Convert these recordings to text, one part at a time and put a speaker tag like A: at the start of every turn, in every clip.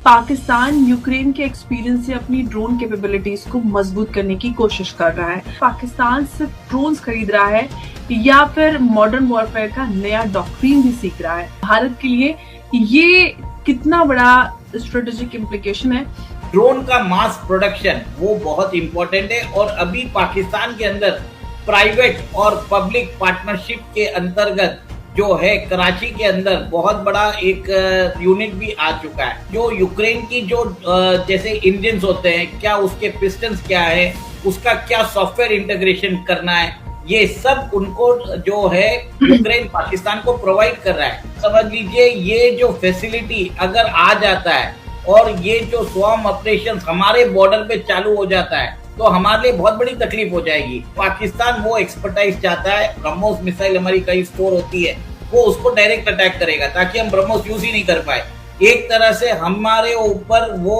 A: Pakistan Ukraine के experience से अपनी ड्रोन कैपेबिलिटीज को मजबूत करने की कोशिश कर रहा है। पाकिस्तान सिर्फ ड्रोन्स खरीद रहा है या फिर मॉडर्न वॉरफेयर का नया डॉक्ट्रिन भी सीख रहा है। भारत के लिए ये कितना बड़ा स्ट्रेटेजिक इम्प्लीकेशन है।
B: ड्रोन का मास प्रोडक्शन वो बहुत इंपॉर्टेंट है और अभी पाकिस्तान के अंदर प्राइवेट और पब्लिक पार्टनरशिप के अंतर्गत जो है कराची के अंदर बहुत बड़ा एक यूनिट भी आ चुका है। जो यूक्रेन की जो जैसे इंजन्स होते हैं, क्या उसके पिस्टन्स क्या है, उसका क्या सॉफ्टवेयर इंटीग्रेशन करना है, ये सब उनको जो है यूक्रेन पाकिस्तान को प्रोवाइड कर रहा है। समझ लीजिए ये जो फैसिलिटी अगर आ जाता है और ये जो स्वॉर्म ऑपरेशन हमारे बॉर्डर पे चालू हो जाता है तो हमारे लिए बहुत बड़ी तकलीफ हो जाएगी। पाकिस्तान वो एक्सपर्टाइज चाहता है, ब्रह्मोस मिसाइल हमारी कहीं स्टोर होती है, वो उसको डायरेक्ट अटैक करेगा ताकि हम ब्रह्मोस यूज ही नहीं कर पाए। एक तरह से हमारे ऊपर वो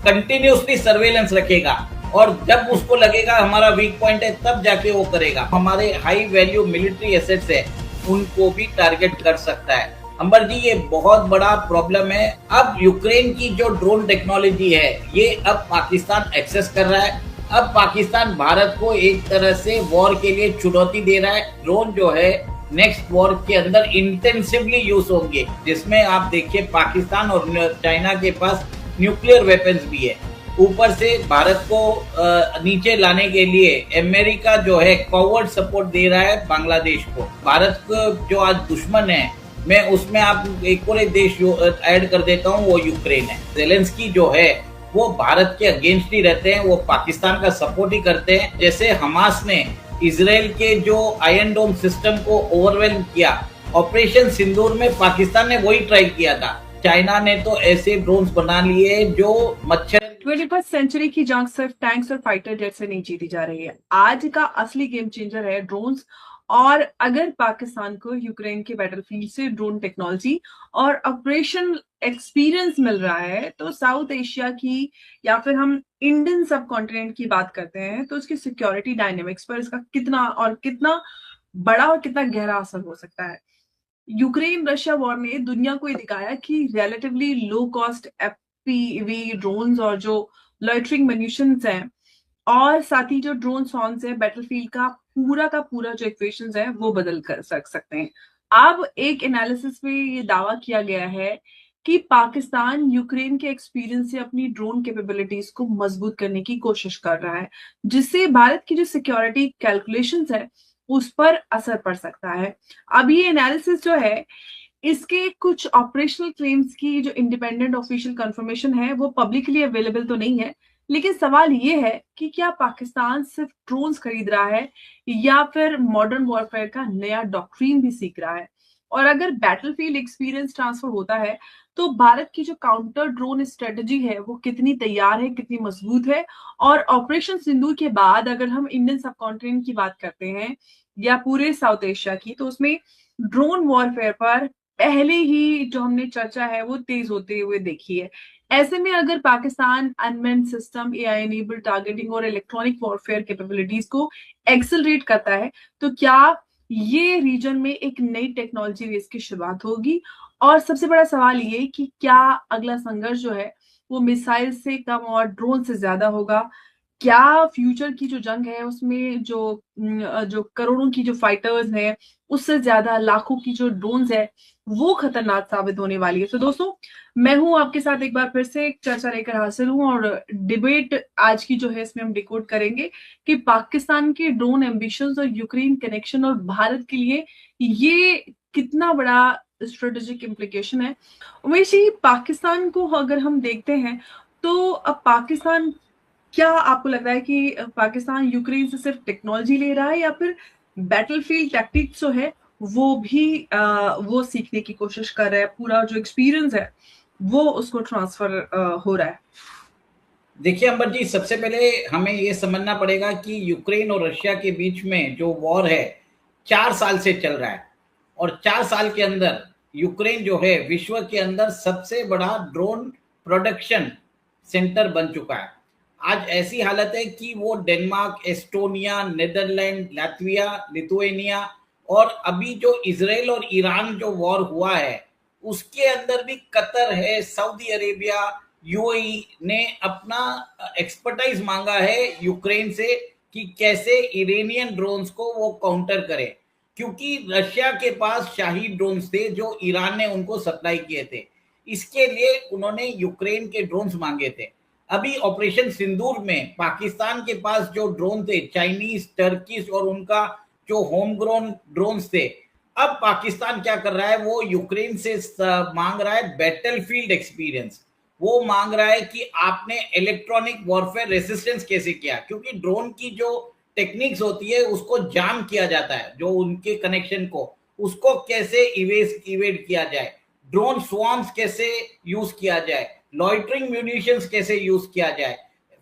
B: कंटिन्यूसली सर्वेलेंस रखेगा और जब उसको लगेगा हमारा वीक पॉइंट है तब जाके वो करेगा। हमारे हाई वैल्यू मिलिट्री एसेट्स है उनको भी टारगेट कर सकता है। अंबर जी ये बहुत बड़ा प्रॉब्लम है। अब यूक्रेन की जो ड्रोन टेक्नोलॉजी है ये अब पाकिस्तान एक्सेस कर रहा है। अब पाकिस्तान भारत को एक तरह से वॉर के लिए चुनौती दे रहा है। ड्रोन जो है नेक्स्ट वॉर के अंदर इंटेंसिवली यूज होंगे, जिसमें आप देखिए पाकिस्तान और चाइना के पास न्यूक्लियर वेपन्स भी है। ऊपर से भारत को नीचे लाने के लिए अमेरिका जो है कॉवर्ड सपोर्ट दे रहा है बांग्लादेश को। भारत को जो आज दुश्मन है, मैं उसमें आप एक और एक देश ऐड कर देता हूँ, वो यूक्रेन है। ज़ेलेंस्की जो है वो भारत के अगेंस्ट ही रहते हैं, वो पाकिस्तान का सपोर्ट ही करते हैं। जैसे हमास ने इजराइल के जो आयरन डोम सिस्टम को ओवरवेल्म किया, ऑपरेशन सिंदूर में पाकिस्तान ने वही ट्राई किया था। चाइना ने तो ऐसे ड्रोन्स बना लिए जो मच्छर।
A: 21st सेंचुरी की जंग सिर्फ टैंक्स और फाइटर जेट से नहीं जीती जा रही है। आज का असली गेम चेंजर है ड्रोन्स। और अगर पाकिस्तान को यूक्रेन के बैटलफील्ड से ड्रोन टेक्नोलॉजी और ऑपरेशन एक्सपीरियंस मिल रहा है तो साउथ एशिया की या फिर हम इंडियन सब कॉन्टिनेंट की बात करते हैं तो उसकी सिक्योरिटी डायनेमिक्स पर इसका कितना बड़ा और कितना गहरा असर हो सकता है। यूक्रेन रशिया वॉर ने दुनिया को ये दिखाया कि relatively low cost FPV drones और जो लॉइटरिंग म्यूनिशंस हैं और साथ ही जो ड्रोन सॉन्ग्स है बैटलफील्ड का पूरा जो इक्वेशंस है वो बदल कर सकते हैं। अब एक एनालिसिस में ये दावा किया गया है कि पाकिस्तान यूक्रेन के एक्सपीरियंस से अपनी ड्रोन कैपेबिलिटीज को मजबूत करने की कोशिश कर रहा है, जिससे भारत की जो सिक्योरिटी कैलकुलेशंस है उस पर असर पड़ सकता है। अब ये एनालिसिस जो है इसके कुछ ऑपरेशनल क्लेम्स की जो इंडिपेंडेंट ऑफिशियल कंफर्मेशन है वो पब्लिकली अवेलेबल तो नहीं है, लेकिन सवाल ये है कि क्या पाकिस्तान सिर्फ ड्रोन्स खरीद रहा है या फिर मॉडर्न वॉरफेयर का नया डॉक्ट्रिन भी सीख रहा है। और अगर बैटलफील्ड एक्सपीरियंस ट्रांसफर होता है तो भारत की जो काउंटर ड्रोन स्ट्रेटजी है वो कितनी तैयार है, कितनी मजबूत है। और ऑपरेशन सिंदूर के बाद अगर हम इंडियन सब कॉन्टिनेंट की बात करते हैं या पूरे साउथ एशिया की, तो उसमें ड्रोन वॉरफेयर पर पहले ही जो हमने चर्चा है वो तेज होते हुए देखी है। ऐसे में अगर Pakistan unmanned system, AI enabled targeting और इलेक्ट्रॉनिक वॉरफेयर कैपेबिलिटीज को एक्सेलरेट करता है तो क्या ये रीजन में एक नई टेक्नोलॉजी रेस की शुरुआत होगी। और सबसे बड़ा सवाल ये कि क्या अगला संघर्ष जो है वो मिसाइल से कम और ड्रोन से ज्यादा होगा। क्या फ्यूचर की जो जंग है उसमें जो करोड़ों की जो फाइटर्स हैं उससे ज्यादा लाखों की जो ड्रोन्स है वो खतरनाक साबित होने वाली है। तो दोस्तों मैं हूं आपके साथ एक बार फिर से एक चर्चा लेकर हाजिर हूं और डिबेट आज की जो है इसमें हम डिकोड करेंगे कि पाकिस्तान के ड्रोन एम्बिशंस और यूक्रेन कनेक्शन और भारत के लिए ये कितना बड़ा स्ट्रेटेजिक इम्प्लीकेशन है। उमेश जी, पाकिस्तान को अगर हम देखते हैं तो अब पाकिस्तान, क्या आपको लग रहा है कि पाकिस्तान यूक्रेन से सिर्फ टेक्नोलॉजी ले रहा है या फिर बैटलफील्ड टैक्टिक्स जो है वो भी वो सीखने की कोशिश कर रहा है, पूरा जो एक्सपीरियंस है वो उसको ट्रांसफर हो रहा है।
B: देखिए अंबर जी, सबसे पहले हमें ये समझना पड़ेगा कि यूक्रेन और रशिया के बीच में जो वॉर है 4 साल से चल रहा है और 4 साल के अंदर यूक्रेन जो है विश्व के अंदर सबसे बड़ा ड्रोन प्रोडक्शन सेंटर बन चुका है। आज ऐसी हालत है कि वो Denmark, Estonia, Netherland, Latvia, Lithuania और अभी जो इजराइल और ईरान जो वॉर हुआ है उसके अंदर भी कतर है, सऊदी अरेबिया, यूएई ने अपना एक्सपर्टाइज मांगा है यूक्रेन से कि कैसे इरानियन ड्रोन्स को वो काउंटर करे, क्योंकि रशिया के पास शाही ड्रोन्स थे जो ईरान ने उनको सप्लाई किए थे। इसके लिए उन्होंने यूक्रेन के ड्रोन्स मांगे थे। अभी ऑपरेशन सिंदूर में पाकिस्तान के पास जो ड्रोन थे, चाइनीज, टर्किश और उनका जो होम ग्रोन ड्रोन्स थे, अब पाकिस्तान क्या कर रहा है, वो यूक्रेन से मांग रहा है बैटलफील्ड एक्सपीरियंस। वो मांग रहा है कि आपने इलेक्ट्रॉनिक वॉरफेयर रेसिस्टेंस कैसे किया, क्योंकि ड्रोन की जो टेक्निक्स होती है उसको जाम किया जाता है, जो उनके कनेक्शन को उसको कैसे इवेड किया जाए, ड्रोन स्वार्म्स कैसे यूज किया जाए, लॉइटरिंग म्यूनिशंस कैसे यूज किया जाए,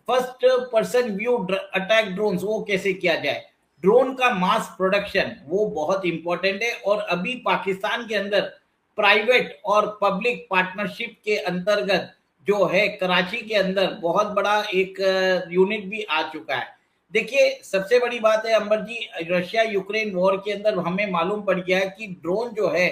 B: first person view attack drones वो कैसे किया जाए, ड्रोन का मास प्रोडक्शन वो बहुत इंपॉर्टेंट है। और अभी पाकिस्तान के अंदर प्राइवेट और पब्लिक पार्टनरशिप के अंतर्गत जो है कराची के अंदर बहुत बड़ा एक यूनिट भी आ चुका है। देखिए, सबसे बड़ी बात है अंबर जी, रशिया यूक्रेन वॉर के अंदर हमें मालूम पड़ गया है कि ड्रोन जो है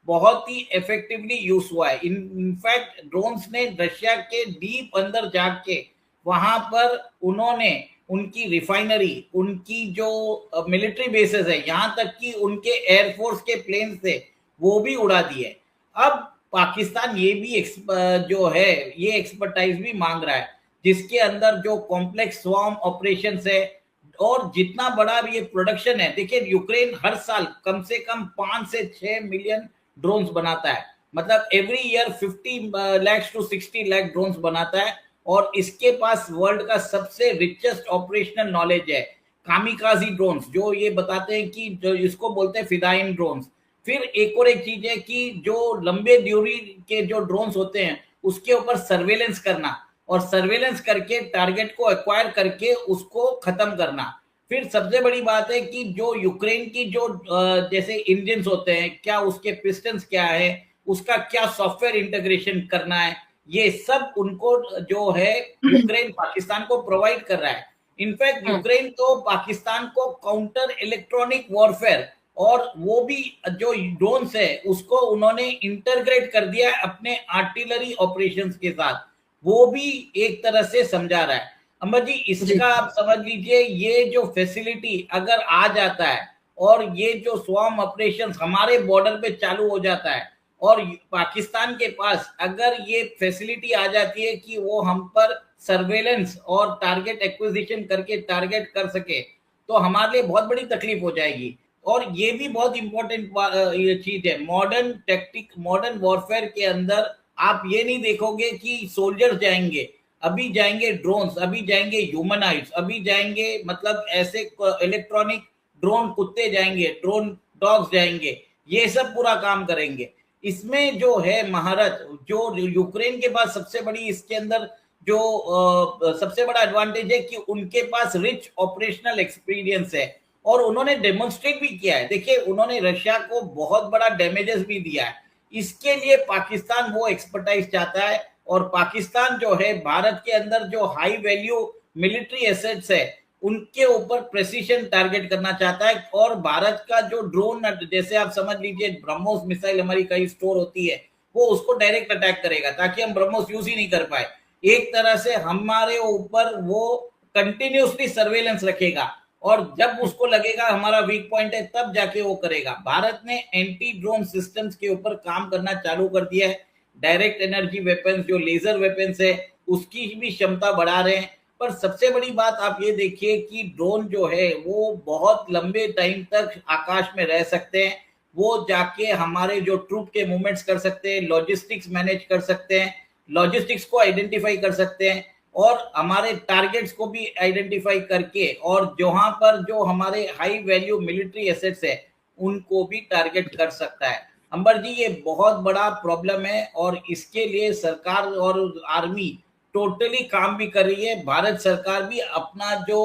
B: बहुत ही इफेक्टिवली यूज हुआ है। इनफैक्ट ड्रोन्स ने रशिया के डीप अंदर जाके वहां पर उन्होंने उनकी रिफाइनरी, उनकी जो मिलिट्री बेसेस है, यहां तक कि उनके एयरफोर्स के प्लेन थे वो भी उड़ा दिए। अब पाकिस्तान ये भी जो है ये एक्सपर्टाइज भी मांग रहा है, जिसके अंदर जो कॉम्प्लेक्स स्वॉर्म ऑपरेशन है और जितना बड़ा भी ये प्रोडक्शन है। देखिए, यूक्रेन हर साल कम से कम 5 से 6 मिलियन ड्रोन्स बनाता है, मतलब every year 50 lakh to 60 lakh drones बनाता है। और इसके पास वर्ल्ड का सबसे रिचेस्ट ऑपरेशनल नॉलेज है। कामिकाजी ड्रोन्स जो ये बताते हैं कि जो इसको बोलते हैं फिदाइन ड्रोन्स। फिर एक चीज है कि जो लंबे दूरी के जो ड्रोन्स होते हैं उसके ऊपर सर्वेलेंस करना, और सर्वेलेंस करके टारगेट को एक्वायर करके उसको खत्म करना। फिर सबसे बड़ी बात है कि जो यूक्रेन की जो जैसे इंजन्स होते हैं, क्या उसके पिस्टन्स क्या है, उसका क्या सॉफ्टवेयर इंटीग्रेशन करना है, ये सब उनको जो है यूक्रेन पाकिस्तान को प्रोवाइड कर रहा है। इनफैक्ट यूक्रेन तो पाकिस्तान को काउंटर इलेक्ट्रॉनिक वॉरफेयर और वो भी जो ड्रोन्स है उसको उन्होंने इंटरग्रेट कर दिया है अपने आर्टिलरी ऑपरेशंस के साथ, वो भी एक तरह से समझा रहा है। अम्बर जी, इसका आप समझ लीजिए, ये जो फैसिलिटी अगर आ जाता है और ये जो स्वॉर्म ऑपरेशंस हमारे बॉर्डर पे चालू हो जाता है, और पाकिस्तान के पास अगर ये फैसिलिटी आ जाती है कि वो हम पर सर्वेलेंस और टारगेट एक्विजिशन करके टारगेट कर सके, तो हमारे लिए बहुत बड़ी तकलीफ हो जाएगी। और ये भी बहुत इंपॉर्टेंट ये चीज है, मॉडर्न टेक्टिक, मॉडर्न वॉरफेयर के अंदर आप ये नहीं देखोगे कि सोल्जर्स जाएंगे, अभी जाएंगे ड्रोन्स, अभी जाएंगे ह्यूमनाइड्स, अभी जाएंगे मतलब ऐसे इलेक्ट्रॉनिक ड्रोन कुत्ते जाएंगे, ड्रोन डॉग्स जाएंगे, ये सब पूरा काम करेंगे। इसमें जो है महारत जो यूक्रेन के पास सबसे बड़ी इसके अंदर जो सबसे बड़ा एडवांटेज है कि उनके पास रिच ऑपरेशनल एक्सपीरियंस है, और उन्होंने डेमोन्स्ट्रेट भी किया है। देखिए, उन्होंने रशिया को बहुत बड़ा डैमेजेस भी दिया है। इसके लिए पाकिस्तान वो एक्सपर्टाइज चाहता है, और पाकिस्तान जो है भारत के अंदर जो हाई वैल्यू मिलिट्री एसेट्स है उनके ऊपर प्रेसिशन टारगेट करना चाहता है। और भारत का जो ड्रोन, जैसे आप समझ लीजिए ब्रह्मोस मिसाइल हमारी कहीं स्टोर होती है, वो उसको डायरेक्ट अटैक करेगा ताकि हम ब्रह्मोस यूज ही नहीं कर पाए। एक तरह से हमारे ऊपर वो कंटिन्यूसली सर्वेलेंस रखेगा, और जब उसको लगेगा हमारा वीक पॉइंट है तब जाके वो करेगा। भारत ने एंटी ड्रोन सिस्टम्स के ऊपर काम करना चालू कर दिया है। डायरेक्ट एनर्जी वेपन्स, जो लेजर वेपन्स है, उसकी भी क्षमता बढ़ा रहे हैं। पर सबसे बड़ी बात आप ये देखिए कि ड्रोन जो है वो बहुत लंबे टाइम तक आकाश में रह सकते हैं। वो जाके हमारे जो ट्रूप के मूवमेंट्स कर सकते हैं, लॉजिस्टिक्स मैनेज कर सकते हैं, लॉजिस्टिक्स को आइडेंटिफाई कर सकते हैं, और हमारे टारगेट्स को भी आइडेंटिफाई करके, और जहां पर जो हमारे हाई वैल्यू मिलिट्री एसेट्स है उनको भी टारगेट कर सकता है। अंबर जी, ये बहुत बड़ा प्रॉब्लम है, और इसके लिए सरकार और आर्मी टोटली काम भी कर रही है। भारत सरकार भी अपना जो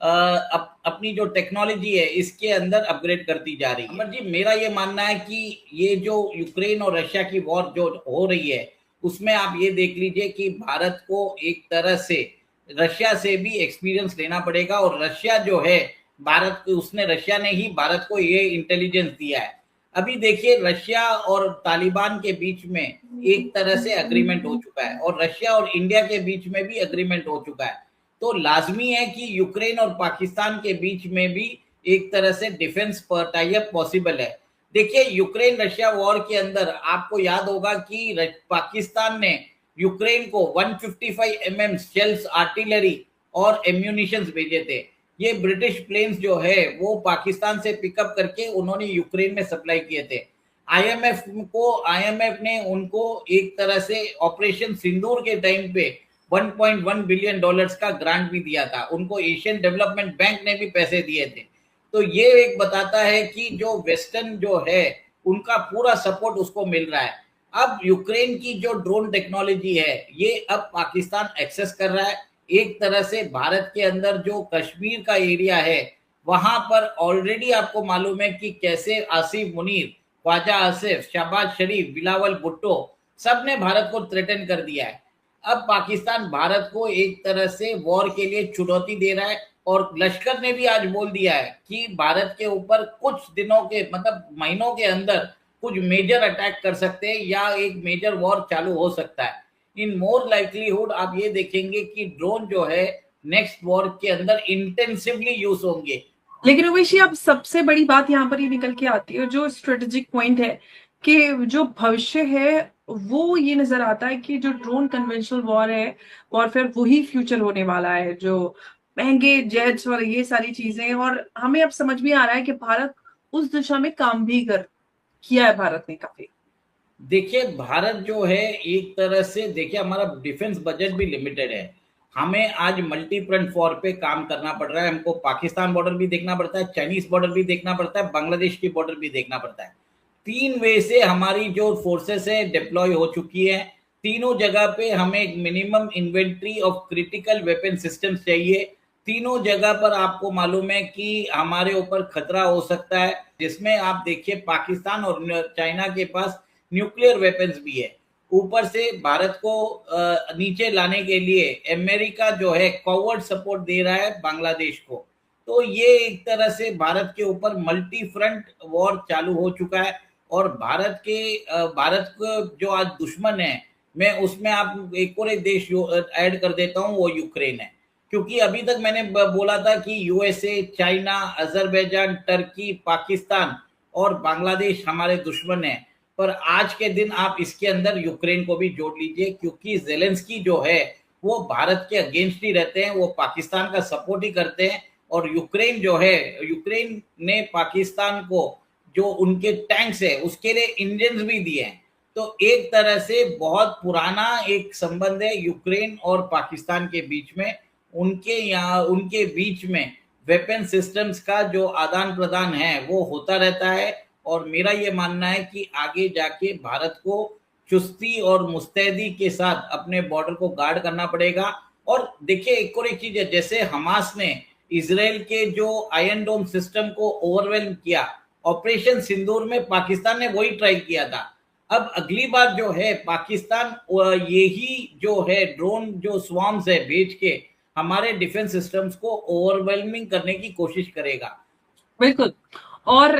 B: अपनी जो टेक्नोलॉजी है इसके अंदर अपग्रेड करती जा रही है। अंबर जी, मेरा ये मानना है कि ये जो यूक्रेन और रशिया की वॉर जो हो रही है उसमें आप ये देख लीजिए कि भारत को एक तरह से रशिया से भी एक्सपीरियंस लेना पड़ेगा। और रशिया जो है, रशिया ने ही भारत को ये इंटेलिजेंस दिया है। अभी देखिए रशिया और तालिबान के बीच में एक तरह से अग्रीमेंट हो चुका है और रशिया और इंडिया के बीच में भी अग्रीमेंट हो चुका है। तो लाजमी है कि यूक्रेन और पाकिस्तान के बीच में भी एक तरह से डिफेंस टाई अप पॉसिबल है। देखिए यूक्रेन रशिया वॉर के अंदर आपको याद होगा कि पाकिस्तान ने यूक्रेन को 155 mm शेल्स, आर्टिलरी और एम्यूनिशंस भेजे थे। ये ब्रिटिश प्लेन्स जो है वो पाकिस्तान से पिकअप करके उन्होंने यूक्रेन में सप्लाई किए थे। आईएमएफ ने उनको एक तरह से ऑपरेशन सिंदूर के टाइम पे 1.1 बिलियन डॉलर्स का ग्रांट भी दिया था। उनको एशियन डेवलपमेंट बैंक ने भी पैसे दिए थे। तो ये एक बताता है कि जो वेस्टर्न जो है उनका पूरा सपोर्ट उसको मिल रहा है। अब यूक्रेन की जो ड्रोन टेक्नोलॉजी है ये अब पाकिस्तान एक्सेस कर रहा है। एक तरह से भारत के अंदर जो कश्मीर का एरिया है वहां पर ऑलरेडी आपको मालूम है कि कैसे आसिफ मुनीर, ख्वाजा आसिफ, शहबाज शरीफ, बिलावल भुट्टो सब ने भारत को थ्रेटन कर दिया है। अब पाकिस्तान भारत को एक तरह से वॉर के लिए चुनौती दे रहा है और लश्कर ने भी आज बोल दिया है कि भारत के ऊपर कुछ दिनों के मतलब महीनों के अंदर कुछ मेजर अटैक कर सकते हैं या एक मेजर वॉर चालू हो सकता है। इन मोर लाइकलीहुड आप ये देखेंगे कि ड्रोन जो है नेक्स्ट वॉर के अंदर इंटेंसिवली यूज होंगे।
A: लेकिन उमेश जी, अब सबसे बड़ी बात यहाँ पर ये निकल के आती है, जो स्ट्रेटेजिक पॉइंट है कि जो भविष्य है वो ये नजर आता है कि जो ड्रोन कन्वेंशनल वॉर है, वॉरफेयर, वही फ्यूचर होने वाला है। जो महंगे जेट्स और ये सारी चीजें, और हमें अब समझ में आ रहा है कि भारत उस दिशा में काम भी कर किया है भारत ने काफी।
B: देखिए भारत जो है एक तरह से देखिए हमारा डिफेंस बजट भी लिमिटेड है। हमें आज मल्टी फ्रंट वॉर पे काम करना पड़ रहा है। हमको पाकिस्तान बॉर्डर भी देखना पड़ता है, चाइनीज बॉर्डर भी देखना पड़ता है, बांग्लादेश की बॉर्डर भी देखना पड़ता है। तीन वे से हमारी जो फोर्सेस है डिप्लॉय हो चुकी है। तीनों जगह पे हमें एक minimum inventory of critical weapon systems चाहिए। तीनों जगह पर आपको मालूम है कि हमारे ऊपर खतरा हो सकता है, जिसमें आप देखिए पाकिस्तान और चाइना के पास न्यूक्लियर वेपन्स भी है। ऊपर से भारत को नीचे लाने के लिए अमेरिका जो है कॉवर्ड सपोर्ट दे रहा है बांग्लादेश को। तो ये एक तरह से भारत के ऊपर मल्टी फ्रंट वॉर चालू हो चुका है। और भारत को जो आज दुश्मन है, मैं उसमें आप एक और एक देश ऐड कर देता हूँ, वो यूक्रेन है। क्योंकि अभी तक मैंने बोला था कि USA, China, Azerbaijan, Turkey, Pakistan और बांग्लादेश हमारे दुश्मन हैं। पर आज के दिन आप इसके अंदर यूक्रेन को भी जोड़ लीजिए, क्योंकि जेलेंस्की जो है वो भारत के अगेंस्ट ही रहते हैं, वो पाकिस्तान का सपोर्ट ही करते हैं। और यूक्रेन जो है, यूक्रेन ने पाकिस्तान को जो उनके टैंक्स है उसके लिए इंजन्स भी दिए हैं। तो एक तरह से बहुत पुराना एक संबंध है यूक्रेन और पाकिस्तान के बीच में। उनके बीच में वेपन सिस्टम्स का जो आदान प्रदान है वो होता रहता है। और मेरा ये मानना है कि आगे जाके भारत को चुस्ती और मुस्तैदी के साथ अपने बॉर्डर को गार्ड करना पड़ेगा। और देखिए एक और एक चीज है, जैसे हमास ने इसराइल के जो आयरन डोम सिस्टम को ओवरवेल्म किया, ऑपरेशन सिंदूर में पाकिस्तान ने वही ट्राई किया था। अब अगली बार जो है पाकिस्तान यही जो है ड्रोन जो स्वार्म्स है भेज के हमारे डिफेंस सिस्टम्स को ओवरवेलमिंग करने की कोशिश करेगा।
A: बिल्कुल। और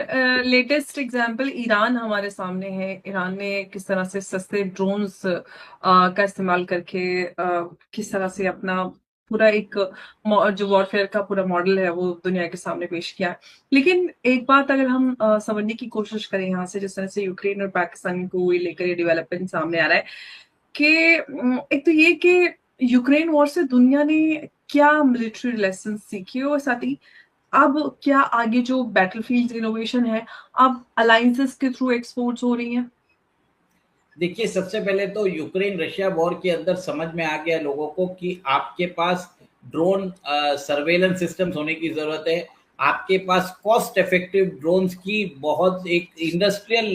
A: लेटेस्ट एग्जांपल ईरान हमारे सामने है। ईरान ने किस तरह से सस्ते ड्रोन्स का इस्तेमाल करके किस तरह से अपना पूरा एक जो वॉरफेयर का पूरा मॉडल है वो दुनिया के सामने पेश किया है। लेकिन एक बात अगर हम समझने की कोशिश करें यहाँ से, जिस तरह से यूक्रेन और पाकिस्तान को लेकर ये डेवलपमेंट सामने आ रहा है कि एक तो ये कि यूक्रेन वॉर से दुनिया ने क्या मिलिट्री लेसन सीखे, और साथ ही अब क्या आगे जो बैटलफील्ड इनोवेशन है अब अलायंसेस के थ्रू एक्सपोर्ट्स हो रही हैं।
B: देखिए सबसे पहले तो यूक्रेन रशिया वॉर के अंदर समझ में आ गया लोगों को कि आपके पास ड्रोन सर्वेलेंस सिस्टम्स होने की जरूरत है। आपके पास कॉस्ट इफेक्टिव ड्रोन्स की बहुत एक इंडस्ट्रियल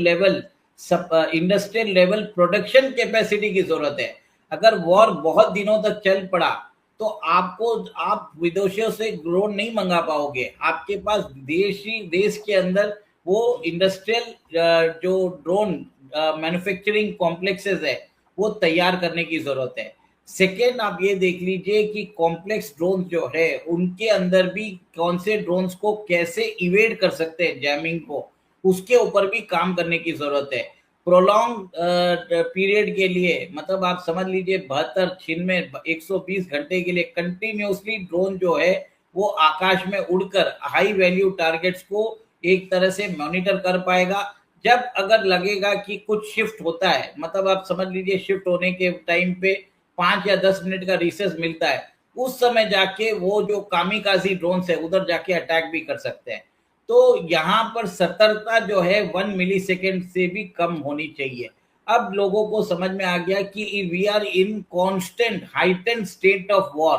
B: लेवल प्रोडक्शन कैपेसिटी की जरूरत है। अगर वॉर बहुत दिनों तक चल पड़ा तो आप विदेशियों से ड्रोन नहीं मंगा पाओगे। आपके पास देश के अंदर वो इंडस्ट्रियल जो ड्रोन मैन्युफैक्चरिंग कॉम्प्लेक्सेस है वो तैयार करने की जरूरत है। सेकेंड, आप ये देख लीजिए कि कॉम्प्लेक्स ड्रोन जो है उनके अंदर भी कौन से ड्रोन्स को कैसे इवेड कर सकते हैं जैमिंग को, उसके ऊपर भी काम करने की जरूरत है। प्रोलॉन्ग पीरियड के लिए मतलब आप समझ लीजिए 72 छिन में 120 घंटे के लिए कंटिन्यूसली ड्रोन जो है वो आकाश में उड़कर हाई वैल्यू टारगेट्स को एक तरह से मॉनिटर कर पाएगा। जब अगर लगेगा कि कुछ शिफ्ट होता है, मतलब आप समझ लीजिए शिफ्ट होने के टाइम पे 5 या 10 मिनट का रिसेस मिलता है, उस समय जाके वो जो कामिकाजी ड्रोन्स है उधर जाके अटैक भी कर सकते हैं। तो यहाँ पर सतर्कता जो है 1 मिली सेकेंड से भी कम होनी चाहिए। अब लोगों को समझ में आ गया कि we are in constant heightened state of war.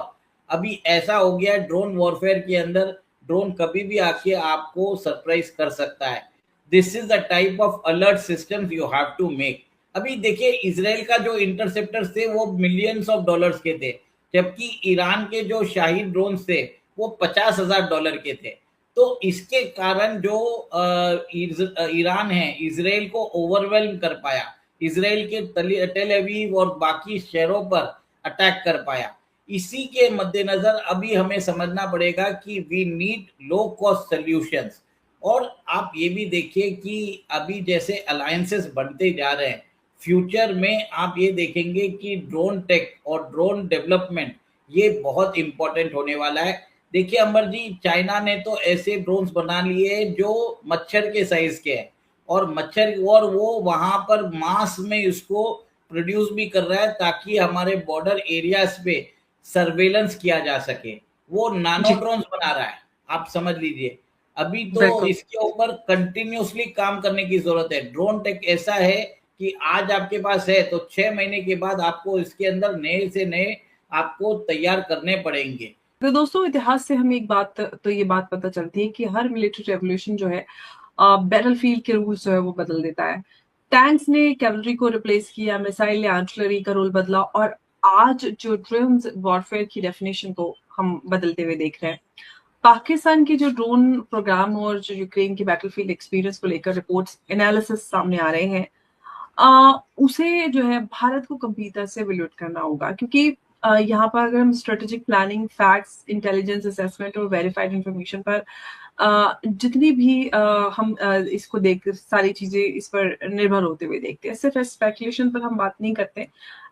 B: अभी ऐसा हो गया ड्रोन वॉरफेयर के अंदर, ड्रोन कभी भी आके आपको सरप्राइज कर सकता है। This is the type of alert system you have to make. अभी देखिए इसराइल का जो इंटरसेप्टर्स थे वो मिलियंस ऑफ डॉलर्स के थे, जबकि ईरान के जो शाहीद ड्रोन्स थे वो 50,000 डॉलर के थे। तो इसके कारण जो ईरान है इसराइल को ओवरवेल्म कर पाया, इसराइल के टेल अवीव और बाकी शहरों पर अटैक कर पाया। इसी के मद्देनजर अभी हमें समझना पड़ेगा कि we need low cost solutions. और आप ये भी देखिए कि अभी जैसे अलायंसेस बनते जा रहे हैं, फ्यूचर में आप ये देखेंगे कि ड्रोन टेक और ड्रोन डेवलपमेंट ये बहुत इंपॉर्टेंट होने वाला है। देखिए अमर जी, चाइना ने तो ऐसे ड्रोन्स बना लिए जो मच्छर के साइज के हैं, और मच्छर और वो वहां पर मास में इसको प्रोड्यूस भी कर रहा है ताकि हमारे बॉर्डर एरियाज पे सर्वेलेंस किया जा सके। वो नानो
A: जी,
B: ड्रोन्स बना रहा है, आप समझ लीजिए। अभी तो
A: बिल्कुल।
B: इसके ऊपर कंटिन्यूसली काम करने की जरूरत है। ड्रोन टेक ऐसा है कि आज आपके पास है तो 6 महीने के बाद आपको इसके अंदर नए से नए आपको तैयार करने पड़ेंगे।
A: तो दोस्तों इतिहास से हमें एक बात तो ये बात पता चलती है कि हर मिलिट्री रेवोल्यूशन जो है बैटलफील्ड के रूल्स जो है वो बदल देता है। टैंक्स ने कैवलरी को रिप्लेस किया, मिसाइल ने आर्टिलरी का रोल बदला और आज जो ड्रोन वॉरफेयर की डेफिनेशन को हम बदलते हुए देख रहे हैं। पाकिस्तान के जो ड्रोन प्रोग्राम और जो यूक्रेन की बैटलफील्ड एक्सपीरियंस को लेकर रिपोर्ट्स एनालिसिस सामने आ रहे हैं, उसे जो है भारत को गंभीरता से इवैल्यूएट करना होगा, क्योंकि यहाँ पर अगर हम strategic planning, facts, intelligence assessment और वेरीफाइड इंफॉर्मेशन पर जितनी भी हम इसको देख सारी चीजें इस पर निर्भर होते हुए देखते हैं, सिर्फ स्पेकुलेशन पर हम बात नहीं करते।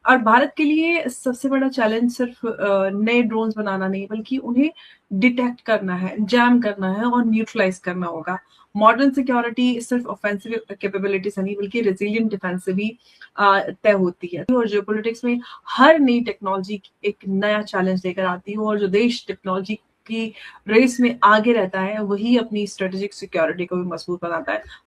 A: और भारत के लिए सबसे बड़ा चैलेंज सिर्फ नए ड्रोन्स बनाना नहीं, बल्कि उन्हें डिटेक्ट करना है, जैम करना है और न्यूट्रलाइज करना होगा। मॉडर्न सिक्योरिटी सिर्फ ऑफेंसिव कैपेबिलिटी से नहीं बल्कि रेजिलियंट डिफेंस से भी तय होती है। और जियोपॉलिटिक्स में हर नई टेक्नोलॉजी एक नया चैलेंज लेकर आती है, और जो देश टेक्नोलॉजी की रेस में आगे रहता है वही अपनी स्ट्रेटेजिक सिक्योरिटी को भी मजबूत बनाता है।